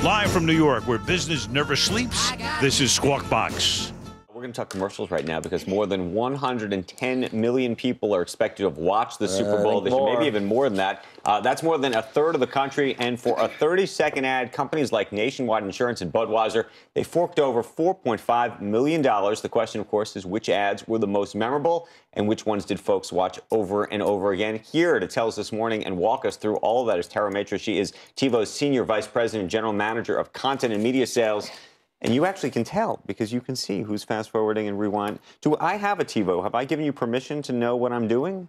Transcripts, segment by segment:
Live from New York, where business never sleeps, this is Squawk Box. We're going to talk commercials right now because more than 110 million people are expected to have watched the Super Bowl this year, maybe even more than that. That's more than a third of the country. And for a 30-second ad, companies like Nationwide Insurance and Budweiser, they forked over $4.5 million. The question, of course, is which ads were the most memorable and which ones did folks watch over and over again? Here to tell us this morning and walk us through all of that is Tara Maitra. She is TiVo's Senior Vice President and General Manager of Content and Media Sales. And you actually can tell because you can see who's fast-forwarding and rewind. Do I have a TiVo? Have I given you permission to know what I'm doing?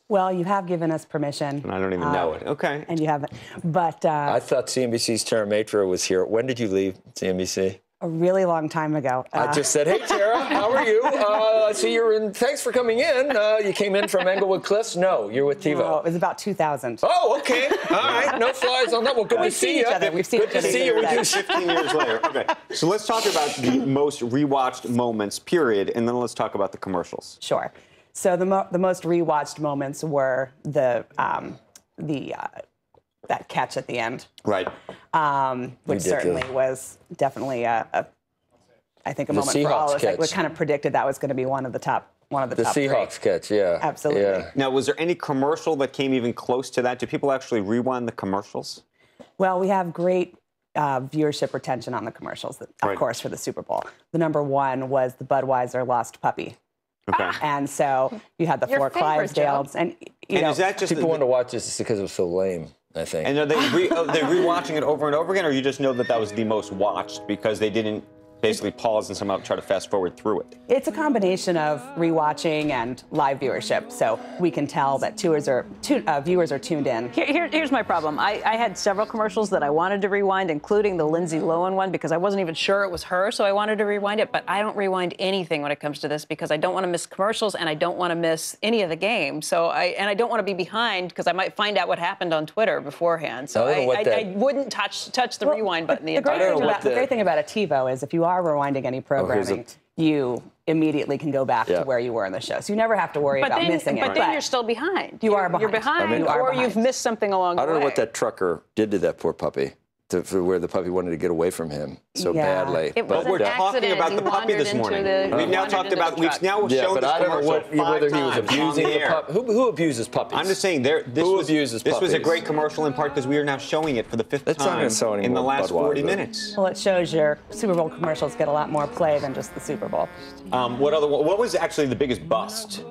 Well, you have given us permission. And I don't even know it. Okay. And you haven't. But I thought CNBC's Tara Maitra was here. When did you leave CNBC? a really long time ago. I just said, hey, Tara, how are you? I see you're in. Thanks for coming in. You came in from Englewood Cliffs? No, you're with TiVo. No, it was about 2000. Oh, okay. All right. No flies on that. Well, good to see you. We've seen Good to see you. 15 years later. Okay. So let's talk about the most rewatched moments, period, and then let's talk about the commercials. Sure. So the most rewatched moments were that catch at the end. Right. Which certainly was definitely I think a moment for all of us. Like, we kind of predicted that was going to be one of the top The Seahawks catch, yeah. Absolutely. Yeah. Now, was there any commercial that came even close to that? Do people actually rewind the commercials? Well, we have great viewership retention on the commercials, of course, for the Super Bowl. The number one was the Budweiser Lost Puppy. Okay. And so you had the four Clydesdales. And is that just people want to watch this because it was so lame, I think. And are they rewatching it over and over again, or you just know that that was the most watched because they didn't basically pause and somehow try to fast forward through it? It's a combination of rewatching and live viewership, so we can tell that viewers are tuned in. Here's my problem. I had several commercials that I wanted to rewind, including the Lindsay Lohan one, because I wasn't even sure it was her, so I wanted to rewind it. But I don't rewind anything when it comes to this because I don't want to miss commercials and I don't want to miss any of the game. So I don't want to be behind because I might find out what happened on Twitter beforehand. So I wouldn't touch the rewind button the entire time. The great thing about a TiVo is if you are rewinding any programming, you immediately can go back to where you were in the show. So you never have to worry about missing it. But then you're still behind. You are behind. You're behind, or you've missed something along the way. I don't know what that trucker did to that poor puppy, for where the puppy wanted to get away from him so badly. It was we're talking about the puppy this morning. We've now talked about. We've now shown this commercial whether he was abusing the puppy. Who abuses puppies? I'm just saying this was a great commercial in part because we are now showing it for the fifth time in the last 40 minutes. Well, it shows your Super Bowl commercials get a lot more play than just the Super Bowl. What was actually the biggest bust?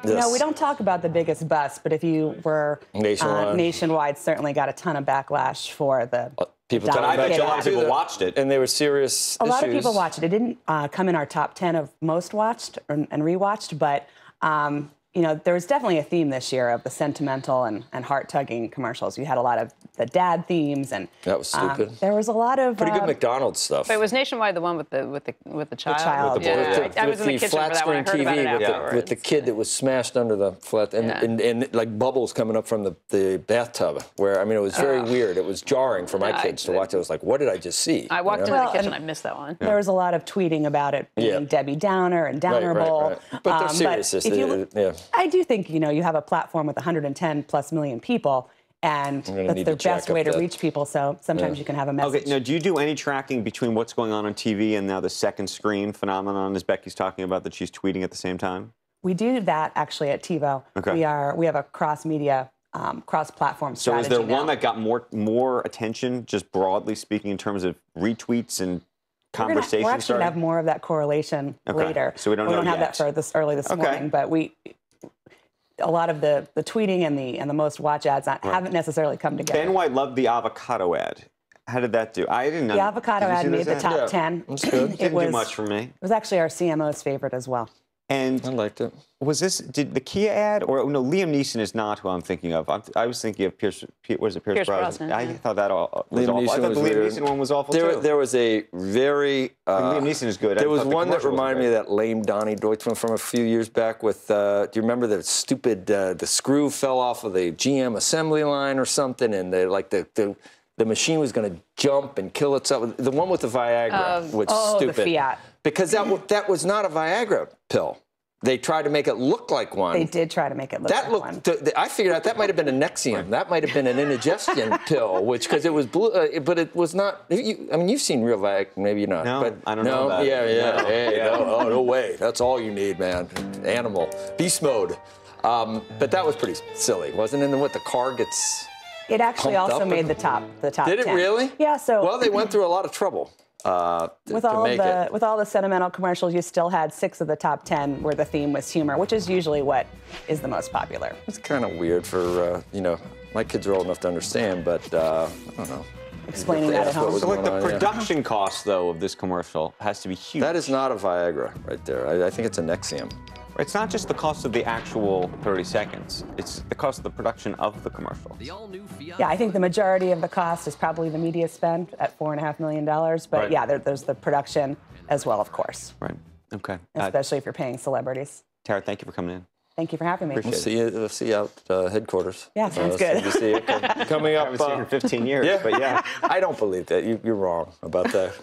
No, we don't talk about the biggest bust, but if you were Nationwide certainly got a ton of backlash for the. I bet a lot of people watched it. And they were serious A lot of people watched it. It didn't come in our top 10 of most watched and rewatched, but there was definitely a theme this year of the sentimental and heart-tugging commercials. You had a lot of the dad themes, and that was stupid. There was a lot of pretty good McDonald's stuff. But it was Nationwide, the one with the child. I was in the kitchen for that when I heard about it afterwards. With the kid that was smashed under the flat, and like bubbles coming up from the bathtub. Where it was very weird. It was jarring for my kids to watch. I was like, what did I just see? I walked into the kitchen. I missed that one. There was a lot of tweeting about it being Debbie Downer and Downerable. Right. But they're serious. I do think you have a platform with 110+ million people, and that's the best way to reach people. So sometimes you can have a message. Okay. Now, do you do any tracking between what's going on TV and now the second screen phenomenon, as Becky's talking about, that she's tweeting at the same time? We do that actually at TiVo. Okay. We have a cross-media, cross-platform strategy. So is there one that got more attention, just broadly speaking, in terms of retweets and conversations? We're actually going to have more of that correlation later. So we don't have that for this morning, but a lot of the tweeting and the most watch ads haven't necessarily come together. Ben White loved the avocado ad. How did that do? I didn't know. The avocado ad made the top 10. That's good. It didn't do much for me. It was actually our CMO's favorite as well. And I liked it. Did the Kia ad, or no, Liam Neeson is not who I'm thinking of. I was thinking of Pierce Brosnan. I thought that was awful. I thought the Liam Neeson one was awful, too. There was a very... Liam Neeson is good. There was one that reminded me of that lame Donnie Deutschman from a few years back with... do you remember the stupid... the screw fell off of the GM assembly line or something, and the machine was going to jump and kill itself. The one with the Viagra was stupid. The Fiat. Because that was not a Viagra pill. They tried to make it look like one. They did try to make it look that like one. I figured out that might have been a Nexium. That might have been an indigestion pill, because it was blue, but it was not. I mean, you've seen real Viagra, maybe not. No, but I don't know about it. No. Hey, Yeah. no way. That's all you need, man. Animal, beast mode. But that was pretty silly, wasn't it? And what the car gets. It actually pumped also up made the top. Did it 10. really? Yeah. So well, they went through a lot of trouble. with all the sentimental commercials, you still had 6 of the top 10 where the theme was humor, which is usually what is the most popular. It's kind of weird for my kids are old enough to understand, but I don't know. Explaining that at home. So, like, the production cost, though, of this commercial has to be huge. That is not a Viagra right there. I think it's a Nexium. It's not just the cost of the actual 30 seconds. It's the cost of the production of the commercial. Yeah, I think the majority of the cost is probably the media spend at $4.5 million. But Right. yeah, there's the production as well, of course. Right. Okay. Especially if you're paying celebrities. Tara, thank you for coming in. Thank you for having me. Appreciate We'll see you out headquarters. Yeah, sounds good. CNBC coming I up. haven't seen you in 15 years, but yeah. I don't believe that. You're wrong about that.